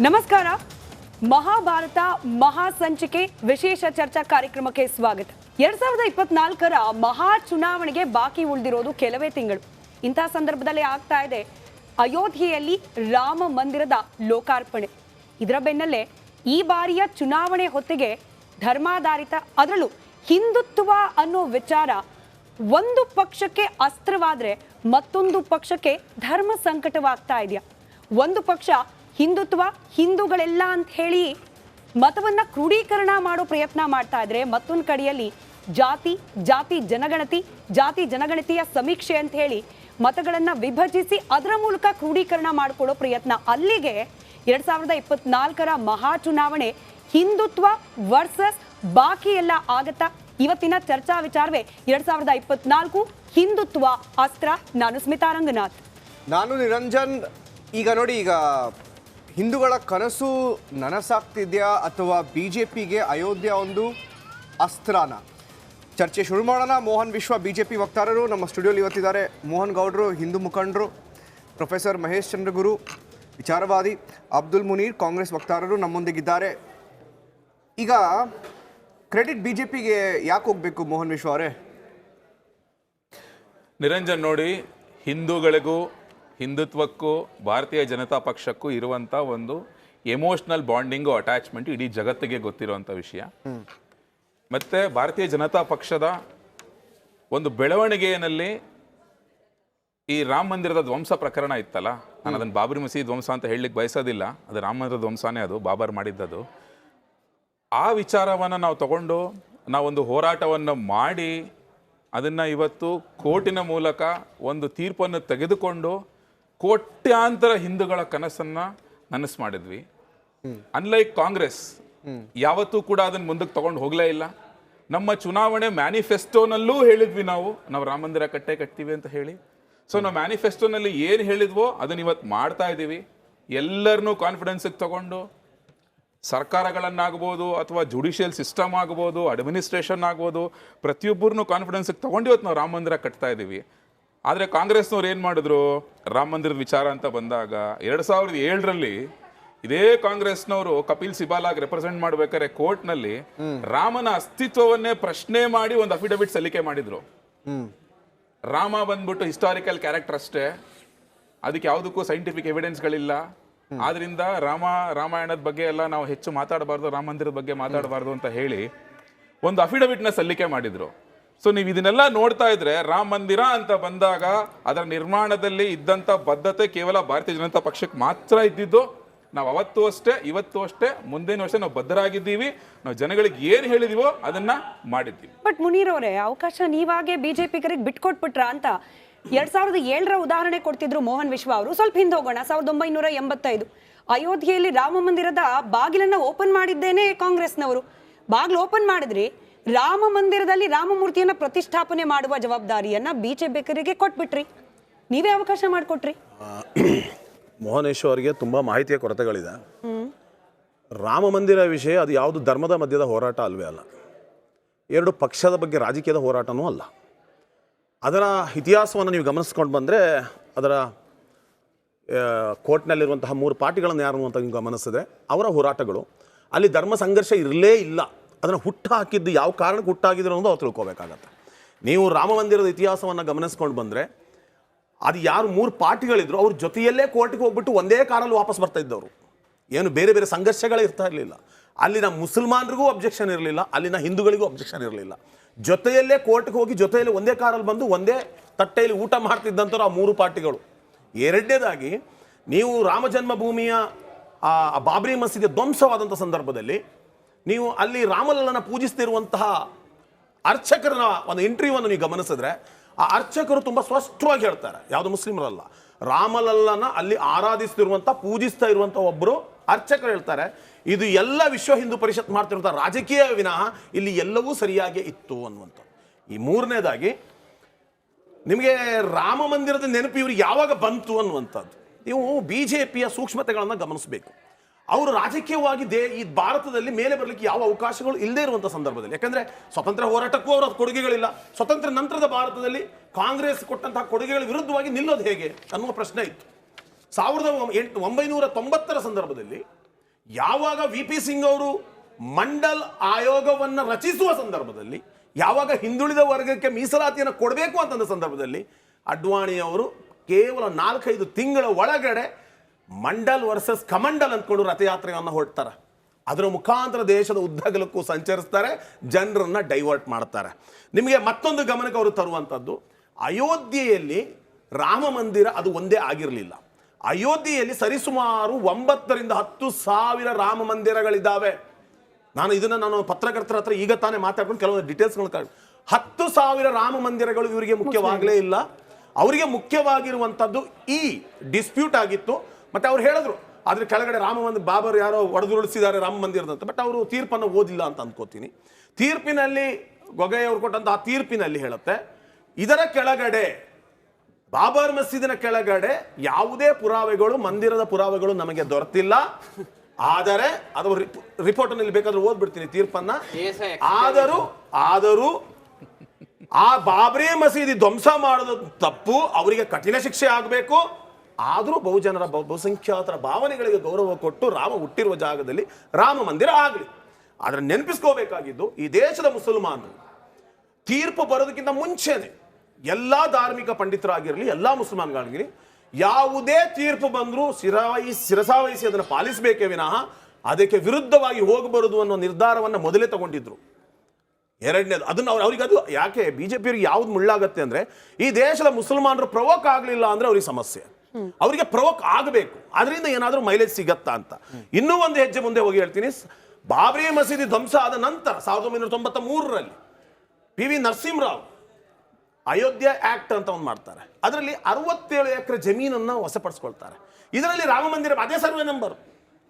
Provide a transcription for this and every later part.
ನಮಸ್ಕಾರ. ಮಹಾಭಾರತ ಮಹಾಸಂಚಿಕೆ ವಿಶೇಷ ಚರ್ಚಾ ಕಾರ್ಯಕ್ರಮಕ್ಕೆ ಸ್ವಾಗತ. 2024ರ ಮಹಾ ಚುನಾವಣೆಗೆ ಬಾಕಿ ಉಳಿದಿರೋದು ಕೆಲವೇ ತಿಂಗಳು. ಇಂಥ ಸಂದರ್ಭದಲ್ಲಿ ಆಗ್ತಾ ಇದೆ ಅಯೋಧ್ಯೆಯಲ್ಲಿ ರಾಮ ಮಂದಿರದ ಲೋಕಾರ್ಪಣೆ. ಇದರ ಬೆನ್ನಲ್ಲೇ ಈ ಬಾರಿಯ ಚುನಾವಣೆ ಹೊತ್ತಿಗೆ ಧರ್ಮಾಧಾರಿತ, ಅದರಲ್ಲೂ ಹಿಂದುತ್ವ ಅನ್ನೋ ವಿಚಾರ ಒಂದು ಪಕ್ಷಕ್ಕೆ ಅಸ್ತ್ರವಾದ್ರೆ ಮತ್ತೊಂದು ಪಕ್ಷಕ್ಕೆ ಧರ್ಮ ಸಂಕಟವಾಗ್ತಾ ಇದೆಯಾ? ಒಂದು ಪಕ್ಷ ಹಿಂದುತ್ವ ಹಿಂದೂಗಳೆಲ್ಲ ಅಂತ ಹೇಳಿ ಮತವನ್ನ ಕ್ರೋಢೀಕರಣ ಮಾಡೋ ಪ್ರಯತ್ನ ಮಾಡ್ತಾ ಇದ್ರೆ, ಮತ್ತೊಂದು ಕಡೆಯಲ್ಲಿ ಜಾತಿ ಜನಗಣತಿಯ ಸಮೀಕ್ಷೆ ಅಂತ ಹೇಳಿ ಮತಗಳನ್ನ ವಿಭಜಿಸಿ ಅದರ ಮೂಲಕ ಕ್ರೋಢೀಕರಣ ಮಾಡಿಕೊಳ್ಳೋ ಪ್ರಯತ್ನ. ಅಲ್ಲಿಗೆ 2024ರ ಮಹಾ ಚುನಾವಣೆ ಹಿಂದುತ್ವ ವರ್ಸಸ್ ಬಾಕಿ ಎಲ್ಲ ಆಗತ್ತಾ? ಇವತ್ತಿನ ಚರ್ಚಾ ವಿಚಾರವೇ 2024 ಹಿಂದುತ್ವ ಅಸ್ತ್ರ. ನಾನು ಸ್ಮಿತಾ ರಂಗನಾಥ್. ನಾನು ನಿರಂಜನ್. ಈಗ ನೋಡಿ, ಈಗ ಹಿಂದೂಗಳ ಕನಸು ನನಸಾಗ್ತಿದೆಯಾ ಅಥವಾ ಬಿಜೆಪಿಗೆ ಅಯೋಧ್ಯ ಒಂದು ಅಸ್ತ್ರನ? ಚರ್ಚೆ ಶುರು ಮಾಡೋಣ. ಮೋಹನ್ ವಿಶ್ವ ಬಿಜೆಪಿ ವಕ್ತಾರರು ನಮ್ಮ ಸ್ಟುಡಿಯೋಲಿ ಇವತ್ತಿದ್ದಾರೆ. ಮೋಹನ್ ಗೌಡ್ರು ಹಿಂದೂ ಮುಖಂಡರು, ಪ್ರೊಫೆಸರ್ ಮಹೇಶ್ ಚಂದ್ರಗುರು ವಿಚಾರವಾದಿ, ಅಬ್ದುಲ್ ಮುನೀರ್ ಕಾಂಗ್ರೆಸ್ ವಕ್ತಾರರು ನಮ್ಮೊಂದಿಗಿದ್ದಾರೆ. ಈಗ ಕ್ರೆಡಿಟ್ ಬಿಜೆಪಿಗೆ ಯಾಕೆ ಹೋಗಬೇಕು ಮೋಹನ್ ವಿಶ್ವ ಅವರೇ? ನಿರಂಜನ್, ನೋಡಿ, ಹಿಂದೂಗಳಿಗೂ ಹಿಂದುತ್ವಕ್ಕೂ ಭಾರತೀಯ ಜನತಾ ಪಕ್ಷಕ್ಕೂ ಇರುವಂಥ ಒಂದು ಎಮೋಷ್ನಲ್ ಬಾಂಡಿಂಗು, ಅಟ್ಯಾಚ್ಮೆಂಟ್ ಇಡೀ ಜಗತ್ತಿಗೆ ಗೊತ್ತಿರುವಂಥ ವಿಷಯ. ಮತ್ತು ಭಾರತೀಯ ಜನತಾ ಪಕ್ಷದ ಒಂದು ಬೆಳವಣಿಗೆಯಲ್ಲಿ ಈ ರಾಮ ಮಂದಿರದ ಧ್ವಂಸ ಪ್ರಕರಣ ಇತ್ತಲ್ಲ, ನಾನು ಅದನ್ನು ಬಾಬರಿ ಮಸೀದಿ ಧ್ವಂಸ ಅಂತ ಹೇಳಲಿಕ್ಕೆ ಬಯಸೋದಿಲ್ಲ, ಅದು ರಾಮ ಮಂದಿರದ ಧ್ವಂಸನೇ, ಅದು ಬಾಬರ್ ಮಾಡಿದ್ದದು. ಆ ವಿಚಾರವನ್ನು ನಾವು ತಗೊಂಡು ನಾವೊಂದು ಹೋರಾಟವನ್ನು ಮಾಡಿ ಅದನ್ನು ಇವತ್ತು ಕೋರ್ಟಿನ ಮೂಲಕ ಒಂದು ತೀರ್ಪನ್ನು ತೆಗೆದುಕೊಂಡು ಕೋಟ್ಯಾಂತರ ಹಿಂದೂಗಳ ಕನಸನ್ನು ನನಸು ಮಾಡಿದ್ವಿ. ಅನ್ಲೈಕ್ ಕಾಂಗ್ರೆಸ್ ಯಾವತ್ತೂ ಕೂಡ ಅದನ್ನು ಮುಂದಕ್ಕೆ ತಗೊಂಡು ಹೋಗಲೇ ಇಲ್ಲ. ನಮ್ಮ ಚುನಾವಣೆ ಮ್ಯಾನಿಫೆಸ್ಟೋನಲ್ಲೂ ಹೇಳಿದ್ವಿ, ನಾವು ರಾಮ ಮಂದಿರ ಕಟ್ತೀವಿ ಅಂತ ಹೇಳಿ. ಸೊ ನಾವು ಮ್ಯಾನಿಫೆಸ್ಟೋನಲ್ಲಿ ಏನು ಹೇಳಿದ್ವೋ ಅದನ್ನು ಇವತ್ತು ಮಾಡ್ತಾ ಇದ್ದೀವಿ. ಎಲ್ಲರನ್ನೂ ಕಾನ್ಫಿಡೆನ್ಸಿಗೆ ತಗೊಂಡು ಸರ್ಕಾರಗಳನ್ನಾಗ್ಬೋದು ಅಥವಾ ಜುಡಿಷಿಯಲ್ ಸಿಸ್ಟಮ್ ಆಗ್ಬೋದು, ಅಡ್ಮಿನಿಸ್ಟ್ರೇಷನ್ ಆಗ್ಬೋದು, ಪ್ರತಿಯೊಬ್ಬರನ್ನೂ ಕಾನ್ಫಿಡೆನ್ಸಿಗೆ ತಗೊಂಡು ಇವತ್ತು ನಾವು ರಾಮ ಮಂದಿರ ಕಟ್ತಾ ಇದ್ದೀವಿ. ಆದರೆ ಕಾಂಗ್ರೆಸ್ನವ್ರು ಏನು ಮಾಡಿದ್ರು, ರಾಮ ಮಂದಿರದ ವಿಚಾರ ಅಂತ ಬಂದಾಗ 2007ರಲ್ಲಿ ಇದೇ ಕಾಂಗ್ರೆಸ್ನವರು ಕಪಿಲ್ ಸಿಬಾಲಾಗಿ ರೆಪ್ರೆಸೆಂಟ್ ಮಾಡ್ಬೇಕಾದ್ರೆ ಕೋರ್ಟ್ನಲ್ಲಿ ರಾಮನ ಅಸ್ತಿತ್ವವನ್ನೇ ಪ್ರಶ್ನೆ ಮಾಡಿ ಒಂದು ಅಫಿಡವಿಟ್ ಸಲ್ಲಿಕೆ ಮಾಡಿದ್ರು. ರಾಮ ಬಂದ್ಬಿಟ್ಟು ಹಿಸ್ಟಾರಿಕಲ್ ಕ್ಯಾರೆಕ್ಟರ್ ಅಷ್ಟೇ, ಅದಕ್ಕೆ ಯಾವುದಕ್ಕೂ ಸೈಂಟಿಫಿಕ್ ಎವಿಡೆನ್ಸ್ಗಳಿಲ್ಲ. ಆದ್ರಿಂದ ರಾಮಾಯಣದ ಬಗ್ಗೆ ಎಲ್ಲ ನಾವು ಹೆಚ್ಚು ಮಾತಾಡಬಾರ್ದು, ರಾಮ ಮಂದಿರದ ಬಗ್ಗೆ ಮಾತಾಡಬಾರ್ದು ಅಂತ ಹೇಳಿ ಒಂದು ಅಫಿಡವಿಟ್ನ ಸಲ್ಲಿಕೆ ಮಾಡಿದ್ರು. ಸೊ ನೀವು ಇದನ್ನೆಲ್ಲ ನೋಡ್ತಾ ಇದ್ರೆ, ರಾಮ ಮಂದಿರ ಅಂತ ಬಂದಾಗ ಅದರ ನಿರ್ಮಾಣದಲ್ಲಿ ಇದ್ದಂಥ ಬದ್ಧತೆ ಕೇವಲ ಭಾರತೀಯ ಜನತಾ ಪಕ್ಷಕ್ಕೆ ಮಾತ್ರ ಇದ್ದಿದ್ದು. ನಾವು ಅವತ್ತು ಅಷ್ಟೇ, ಇವತ್ತು ಅಷ್ಟೇ, ಮುಂದಿನ ವರ್ಷ ನಾವು ಬದ್ಧರಾಗಿದ್ದೀವಿ. ನಾವು ಜನಗಳಿಗೆ ಏನು ಹೇಳಿದೀವೋ ಅದನ್ನ ಮಾಡಿದ್ದೀವಿ. ಬಟ್ ಮುನೀರ್ ಅವರೇ, ಅವಕಾಶ ನೀವಾಗೆ ಬಿಜೆಪಿಗರಿಗೆ ಬಿಟ್ಕೊಟ್ಬಿಟ್ರ ಅಂತ 2007ರ ಉದಾಹರಣೆ ಕೊಡ್ತಿದ್ರು ಮೋಹನ್ ವಿಶ್ವ ಅವರು. ಸ್ವಲ್ಪ ಹಿಂದೆ ಹೋಗೋಣ. 1985 ಅಯೋಧ್ಯೆಯಲ್ಲಿ ರಾಮ ಮಂದಿರದ ಬಾಗಿಲನ್ನ ಓಪನ್ ಮಾಡಿದ್ದೇನೆ ಕಾಂಗ್ರೆಸ್ನವರು. ಬಾಗಿಲು ಓಪನ್ ಮಾಡಿದ್ರಿ, ರಾಮ ಮಂದಿರದಲ್ಲಿ ರಾಮಮೂರ್ತಿಯನ್ನ ಪ್ರತಿಷ್ಠಾಪನೆ ಮಾಡುವ ಜವಾಬ್ದಾರಿಯನ್ನ ಬಿಜೆಪಿಗರಿಗೆ ಕೊಟ್ಬಿಟ್ರಿ, ನೀವೇ ಅವಕಾಶ ಮಾಡಿಕೊಟ್ರಿ. ಮೋಹನೇಶ್ವರ್ ಅವರಿಗೆ ತುಂಬ ಮಾಹಿತಿಯ ಕೊರತೆಗಳಿದೆ. ರಾಮ ಮಂದಿರ ವಿಷಯ ಅದು ಯಾವುದು ಧರ್ಮದ ಮಧ್ಯದ ಹೋರಾಟ ಅಲ್ವೇ ಅಲ್ಲ, ಎರಡು ಪಕ್ಷದ ಬಗ್ಗೆ ರಾಜಕೀಯದ ಹೋರಾಟನೂ ಅಲ್ಲ. ಅದರ ಇತಿಹಾಸವನ್ನು ನೀವು ಗಮನಿಸ್ಕೊಂಡು ಬಂದರೆ, ಅದರ ಕೋರ್ಟ್ನಲ್ಲಿರುವಂತಹ 3 ಪಾರ್ಟಿಗಳನ್ನು ಯಾರು ಅಂತ ನೀವು ಗಮನಿಸಿದ್ರೆ ಅವರ ಹೋರಾಟಗಳು, ಅಲ್ಲಿ ಧರ್ಮ ಸಂಘರ್ಷ ಇರಲೇ ಇಲ್ಲ. ಅದನ್ನು ಹುಟ್ಟು ಹಾಕಿದ್ದು ಯಾವ ಕಾರಣಕ್ಕೆ ಹುಟ್ಟಾಗಿದ್ರು ಅನ್ನೋದು ಅವ್ರು ತಿಳ್ಕೊಬೇಕಾಗತ್ತೆ. ನೀವು ರಾಮ ಮಂದಿರದ ಇತಿಹಾಸವನ್ನು ಗಮನಿಸ್ಕೊಂಡು ಬಂದರೆ, ಅದು ಯಾರು 3 ಪಾರ್ಟಿಗಳಿದ್ರು ಅವ್ರ ಜೊತೆಯಲ್ಲೇ ಕೋರ್ಟಿಗೆ ಹೋಗ್ಬಿಟ್ಟು ಒಂದೇ ಕಾರಲ್ಲಿ ವಾಪಸ್ ಬರ್ತಾ ಇದ್ದವರು. ಏನು ಬೇರೆ ಬೇರೆ ಸಂಘರ್ಷಗಳೇ ಇರ್ತಾ ಇರಲಿಲ್ಲ. ಅಲ್ಲಿನ ಮುಸಲ್ಮಾನರಿಗೂ ಅಬ್ಜೆಕ್ಷನ್ ಇರಲಿಲ್ಲ, ಅಲ್ಲಿನ ಹಿಂದೂಗಳಿಗೂ ಅಬ್ಜೆಕ್ಷನ್ ಇರಲಿಲ್ಲ. ಜೊತೆಯಲ್ಲೇ ಕೋರ್ಟ್ಗೆ ಹೋಗಿ ಜೊತೆಯಲ್ಲಿ ಒಂದೇ ಕಾರಲ್ಲಿ ಬಂದು ಒಂದೇ ತಟ್ಟೆಯಲ್ಲಿ ಊಟ ಮಾಡ್ತಿದ್ದಂಥವ್ರು ಆ 3 ಪಾರ್ಟಿಗಳು. ಎರಡನೇದಾಗಿ, ನೀವು ರಾಮ ಜನ್ಮಭೂಮಿಯ ಬಾಬರಿ ಮಸೀದಿ ಧ್ವಂಸವಾದಂಥ ಸಂದರ್ಭದಲ್ಲಿ ನೀವು ಅಲ್ಲಿ ರಾಮಲಲ್ಲನ ಪೂಜಿಸ್ತಿರುವಂತಹ ಅರ್ಚಕರ ಒಂದು ಇಂಟರ್ವ್ಯೂವನ್ನು ನೀವು ಗಮನಿಸಿದ್ರೆ, ಆ ಅರ್ಚಕರು ತುಂಬ ಸ್ಪಷ್ಟವಾಗಿ ಹೇಳ್ತಾರೆ, ಯಾವುದು ಮುಸ್ಲಿಮರಲ್ಲ, ರಾಮಲಲ್ಲನ ಅಲ್ಲಿ ಆರಾಧಿಸ್ತಿರುವಂಥ ಪೂಜಿಸ್ತಾ ಇರುವಂಥ ಒಬ್ಬರು ಅರ್ಚಕರು ಹೇಳ್ತಾರೆ, ಇದು ಎಲ್ಲ ವಿಶ್ವ ಹಿಂದೂ ಪರಿಷತ್ ಮಾಡ್ತಿರುವಂಥ ರಾಜಕೀಯ ವಿನಃ ಇಲ್ಲಿ ಎಲ್ಲವೂ ಸರಿಯಾಗಿ ಇತ್ತು ಅನ್ನುವಂಥ. ಈ ಮೂರನೇದಾಗಿ, ನಿಮಗೆ ರಾಮ ಮಂದಿರದ ನೆನಪು ಇವ್ರಿಗೆ ಯಾವಾಗ ಬಂತು ಅನ್ನುವಂಥದ್ದು. ನೀವು ಬಿಜೆಪಿಯ ಸೂಕ್ಷ್ಮತೆಗಳನ್ನು ಗಮನಿಸಬೇಕು. ಅವರು ರಾಜಕೀಯವಾಗಿ ಈ ಭಾರತದಲ್ಲಿ ಮೇಲೆ ಬರಲಿಕ್ಕೆ ಯಾವ ಅವಕಾಶಗಳು ಇಲ್ಲದೇ ಇರುವಂಥ ಸಂದರ್ಭದಲ್ಲಿ, ಯಾಕಂದರೆ ಸ್ವಾತಂತ್ರ್ಯ ಹೋರಾಟಕ್ಕೂ ಅವರ ಕೊಡುಗೆಗಳಿಲ್ಲ. ಸ್ವತಂತ್ರ ನಂತರದ ಭಾರತದಲ್ಲಿ ಕಾಂಗ್ರೆಸ್ ಕೊಟ್ಟಂತಹ ಕೊಡುಗೆಗಳ ವಿರುದ್ಧವಾಗಿ ನಿಲ್ಲೋದು ಹೇಗೆ ಅನ್ನುವ ಪ್ರಶ್ನೆ ಇತ್ತು. 1990ರ ಸಂದರ್ಭದಲ್ಲಿ ಯಾವಾಗ ವಿ ಪಿ ಸಿಂಗ್ ಅವರು ಮಂಡಲ್ ಆಯೋಗವನ್ನು ರಚಿಸುವ ಸಂದರ್ಭದಲ್ಲಿ, ಯಾವಾಗ ಹಿಂದುಳಿದ ವರ್ಗಕ್ಕೆ ಮೀಸಲಾತಿಯನ್ನು ಕೊಡಬೇಕು ಅಂತಂದ ಸಂದರ್ಭದಲ್ಲಿ ಅಡ್ವಾಣಿಯವರು ಕೇವಲ 4-5 ತಿಂಗಳ ಒಳಗಡೆ ಮಂಡಲ್ ವರ್ಸಸ್ ಕಮಂಡಲ್ ಅಂದ್ಕೊಂಡು ರಥಯಾತ್ರೆಯನ್ನು ಹೊರಡ್ತಾರೆ. ಅದರ ಮುಖಾಂತರ ದೇಶದ ಉದ್ದಗಲಕ್ಕೂ ಸಂಚರಿಸ್ತಾರೆ, ಜನರನ್ನ ಡೈವರ್ಟ್ ಮಾಡ್ತಾರೆ. ನಿಮಗೆ ಮತ್ತೊಂದು ಗಮನಕ್ಕೆ ಅವರು ತರುವಂಥದ್ದು, ಅಯೋಧ್ಯೆಯಲ್ಲಿ ರಾಮ ಮಂದಿರ ಅದು ಒಂದೇ ಆಗಿರಲಿಲ್ಲ. ಅಯೋಧ್ಯೆಯಲ್ಲಿ ಸರಿಸುಮಾರು 9,000 to 10,000 ರಾಮ ಮಂದಿರಗಳಿದ್ದಾವೆ. ನಾನು ಪತ್ರಕರ್ತರ ಹತ್ರ ಈಗ ತಾನೇ ಮಾತಾಡ್ಕೊಂಡು ಕೆಲವೊಂದು ಡೀಟೇಲ್ಸ್ಗಳು 10,000 ರಾಮ ಮಂದಿರಗಳು ಇವರಿಗೆ ಮುಖ್ಯವಾಗಲೇ ಇಲ್ಲ. ಅವರಿಗೆ ಮುಖ್ಯವಾಗಿರುವಂಥದ್ದು ಈ ಡಿಸ್ಪ್ಯೂಟ್ ಆಗಿತ್ತು. ಮತ್ತೆ ಅವ್ರು ಹೇಳಿದ್ರು ಅದ್ರ ಕೆಳಗಡೆ ರಾಮ ಮಂದಿರ ಬಾಬರ್ ಯಾರೋ ಒಡೆದುರುಳಿಸಿದ್ದಾರೆ ರಾಮ ಮಂದಿರದಂತ. ಬಟ್ ಅವರು ತೀರ್ಪನ್ನು ಓದಿಲ್ಲ ಅಂತ ಅನ್ಕೋತೀನಿ. ತೀರ್ಪಿನಲ್ಲಿ ಗೊಗೊಯ್ ಅವರು ಕೊಟ್ಟಂತಹ ತೀರ್ಪಿನಲ್ಲಿ ಹೇಳುತ್ತೆ, ಇದರ ಕೆಳಗಡೆ ಬಾಬರ್ ಮಸೀದಿನ ಕೆಳಗಡೆ ಯಾವುದೇ ಪುರಾವೆಗಳು, ಮಂದಿರದ ಪುರಾವೆಗಳು ನಮಗೆ ದೊರೆತಿಲ್ಲ. ಆದರೆ ಅದು ರಿಪೋರ್ಟ್ ನಲ್ಲಿ ಬೇಕಾದ್ರೆ ಓದ್ಬಿಡ್ತೀನಿ ತೀರ್ಪನ್ನ. ಆದರೂ ಆ ಬಾಬ್ರಿ ಮಸೀದಿ ಧ್ವಂಸ ಮಾಡೋದು ತಪ್ಪು, ಅವರಿಗೆ ಕಠಿಣ ಶಿಕ್ಷೆ ಆಗಬೇಕು. ಆದರೂ ಬಹುಸಂಖ್ಯಾತರ ಭಾವನೆಗಳಿಗೆ ಗೌರವ ಕೊಟ್ಟು ರಾಮ ಹುಟ್ಟಿರುವ ಜಾಗದಲ್ಲಿ ರಾಮ ಮಂದಿರ ಆಗಲಿ. ಆದ್ರೆ ನೆನಪಿಸ್ಕೋಬೇಕಾಗಿದ್ದು, ಈ ದೇಶದ ಮುಸಲ್ಮಾನರು ತೀರ್ಪು ಬರೋದಕ್ಕಿಂತ ಮುಂಚೆನೆ ಎಲ್ಲಾ ಧಾರ್ಮಿಕ ಪಂಡಿತರಾಗಿರಲಿ, ಎಲ್ಲಾ ಮುಸಲ್ಮಾನ್ಗಳಿರಲಿ, ಯಾವುದೇ ತೀರ್ಪು ಬಂದರೂ ಶಿರಸಾವಹಿಸಿ ಅದನ್ನು ಪಾಲಿಸಬೇಕೇ ವಿನಃ ಅದಕ್ಕೆ ವಿರುದ್ಧವಾಗಿ ಹೋಗಬಾರದು ಅನ್ನೋ ನಿರ್ಧಾರವನ್ನು ಮೊದಲೇ ತಗೊಂಡಿದ್ರು. ಎರಡನೇದು ಅದನ್ನು ಅವ್ರಿಗೆ ಅದು ಯಾಕೆ ಬಿಜೆಪಿಯವರಿಗೆ ಯಾವ್ದು ಮುಳ್ಳಾಗತ್ತೆ ಅಂದ್ರೆ, ಈ ದೇಶದ ಮುಸಲ್ಮಾನರು ಪ್ರವೋಕ್ ಆಗಲಿಲ್ಲ ಅಂದ್ರೆ ಅವ್ರಿಗೆ ಸಮಸ್ಯೆ. ಅವರಿಗೆ ಪ್ರವೋಕ್ ಆಗಬೇಕು, ಅದರಿಂದ ಏನಾದರೂ ಮೈಲೇಜ್ ಸಿಗತ್ತಾ ಅಂತ. ಇನ್ನೂ ಒಂದು ಹೆಜ್ಜೆ ಮುಂದೆ ಹೋಗಿ ಹೇಳ್ತೀನಿ. ಬಾಬ್ರಿ ಮಸೀದಿ ಧ್ವಂಸ ಆದ ನಂತರ 1993ರಲ್ಲಿ PV ನರಸಿಂಹರಾವ್ ಅಯೋಧ್ಯ ಆಕ್ಟ್ ಅಂತ ಒಂದು ಮಾಡ್ತಾರೆ. ಅದರಲ್ಲಿ 67 ಎಕರೆ ಜಮೀನನ್ನು ವಶಪಡಿಸ್ಕೊಳ್ತಾರೆ. ಇದರಲ್ಲಿ ರಾಮ ಮಂದಿರ ಅದೇ ಸರ್ವೆ ನಂಬರ್,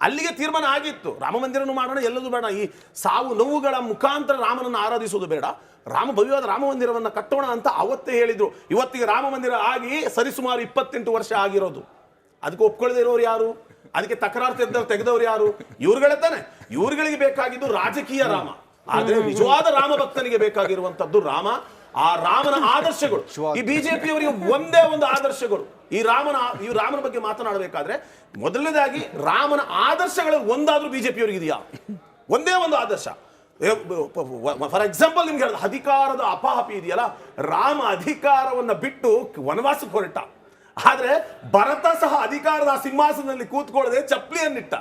ಅಲ್ಲಿಗೆ ತೀರ್ಮಾನ ಆಗಿತ್ತು. ರಾಮ ಮಂದಿರನು ಮಾಡೋಣ, ಎಲ್ಲದೂ ಬೇಡ, ಈ ಸಾವು ನೋವುಗಳ ಮುಖಾಂತರ ರಾಮನನ್ನು ಆರಾಧಿಸುವುದು ಬೇಡ, ಭವ್ಯವಾದ ರಾಮ ಮಂದಿರವನ್ನು ಕಟ್ಟೋಣ ಅಂತ ಅವತ್ತೇ ಹೇಳಿದ್ರು. ಇವತ್ತಿಗೆ ರಾಮ ಮಂದಿರ ಆಗಿ ಸರಿಸುಮಾರು 28 ವರ್ಷ ಆಗಿರೋದು. ಅದಕ್ಕೆ ಒಪ್ಕೊಳ್ಳದೆ ಇರೋರು ಯಾರು? ಅದಕ್ಕೆ ತಕರಾರು ತೆಗೆದವರು ಯಾರು? ಇವ್ರುಗಳೇ ತಾನೆ. ಇವ್ರುಗಳಿಗೆ ಬೇಕಾಗಿದ್ದು ರಾಜಕೀಯ ರಾಮ. ಆದ್ರೆ ನಿಜವಾದ ರಾಮ ಭಕ್ತನಿಗೆ ಬೇಕಾಗಿರುವಂತದ್ದು ರಾಮ. ಆ ರಾಮನ ಆದರ್ಶಗಳು ಈ ಬಿಜೆಪಿಯವರಿಗೆ ಒಂದೇ ಒಂದು ಆದರ್ಶಗಳು. ಈ ರಾಮನ ಬಗ್ಗೆ ಮಾತನಾಡಬೇಕಾದ್ರೆ ಮೊದಲನೇದಾಗಿ ರಾಮನ ಆದರ್ಶಗಳು ಒಂದಾದ್ರೂ ಬಿಜೆಪಿಯವರಿಗೆ ಇದೆಯಾ? ಒಂದೇ ಒಂದು ಆದರ್ಶ. ಫಾರ್ ಎಕ್ಸಾಂಪಲ್ ನಿಮ್ಗೆ ಹೇಳಿದ ಅಧಿಕಾರದ ಅಪಹಾಪಿ ಇದೆಯಲ್ಲ, ರಾಮ ಅಧಿಕಾರವನ್ನ ಬಿಟ್ಟು ವನವಾಸಕ್ಕೆ ಹೊರಟ. ಆದ್ರೆ ಭರತ ಸಹ ಅಧಿಕಾರದ ಸಿಂಹಾಸನದಲ್ಲಿ ಕೂತ್ಕೊಳ್ಳದೆ ಚಪ್ಪಲಿಯನ್ನಿಟ್ಟ.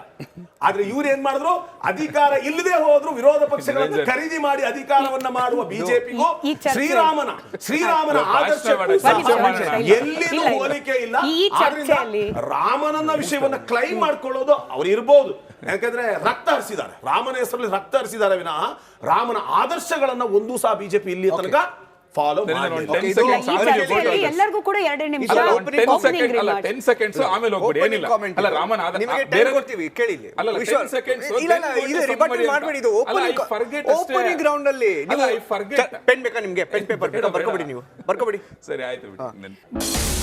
ಆದ್ರೆ ಇವ್ರು ಏನ್ ಮಾಡಿದ್ರು, ಅಧಿಕಾರ ಇಲ್ಲದೆ ಹೋದ್ರು ವಿರೋಧ ಪಕ್ಷಗಳನ್ನು ಖರೀದಿ ಮಾಡಿ ಅಧಿಕಾರವನ್ನ ಮಾಡುವ ಬಿಜೆಪಿಗೂ ಶ್ರೀರಾಮನ ಆದರ್ಶ ಎಲ್ಲಿನೂ ಹೋಲಿಕೆ ಇಲ್ಲ. ರಾಮನನ್ನ ವಿಷಯವನ್ನ ಕ್ಲೈಮ್ ಮಾಡ್ಕೊಳ್ಳೋದು ಅವ್ರು ಇರ್ಬೋದು, ಯಾಕಂದ್ರೆ ರಕ್ತ ಹರಿಸಿದ್ದಾರೆ, ರಾಮನ ಹೆಸರಲ್ಲಿ ರಕ್ತ ಹರಿಸಿದ್ದಾರೆ ವಿನಃ ರಾಮನ ಆದರ್ಶಗಳನ್ನ ಒಂದೂ ಸಹ ಬಿಜೆಪಿ ಇಲ್ಲಿ ತನಕ ಫಾಲೋ ಎಲ್ಲರಿಗೂ ಕೂಡ 2 ನಿಮಿಷ ಅಲ್ಲ 10 ಸೆಕೆಂಡ್ಸ್ ಆಮೇಲೆ ಹೋಗ್ಬಿಡಿ, ಏನಿಲ್ಲ. ಅಲ್ಲ ರಾಮನ ಬೇರೆ ಕೊಡ್ತೀವಿ ಕೇಳಿ. ಅಲ್ಲ 10 ಸೆಕೆಂಡ್ಸ್ ಇದು ರಿಬಟಲ್ ಮಾಡಬೇಡಿ. ಇದು ಓಪನಿಂಗ್ ಗ್ರೌಂಡ್ ಅಲ್ಲಿ ನೀವು ಪೆನ್ ಬೇಕಾ ನಿಮ್ಗೆ? ಪೆನ್ ಪೇಪರ್ ಬರ್ಕೊಬಿಡಿ, ನೀವು ಬರ್ಕೊಬಿಡಿ. ಸರಿ ಆಯ್ತು ಬಿಡಿ.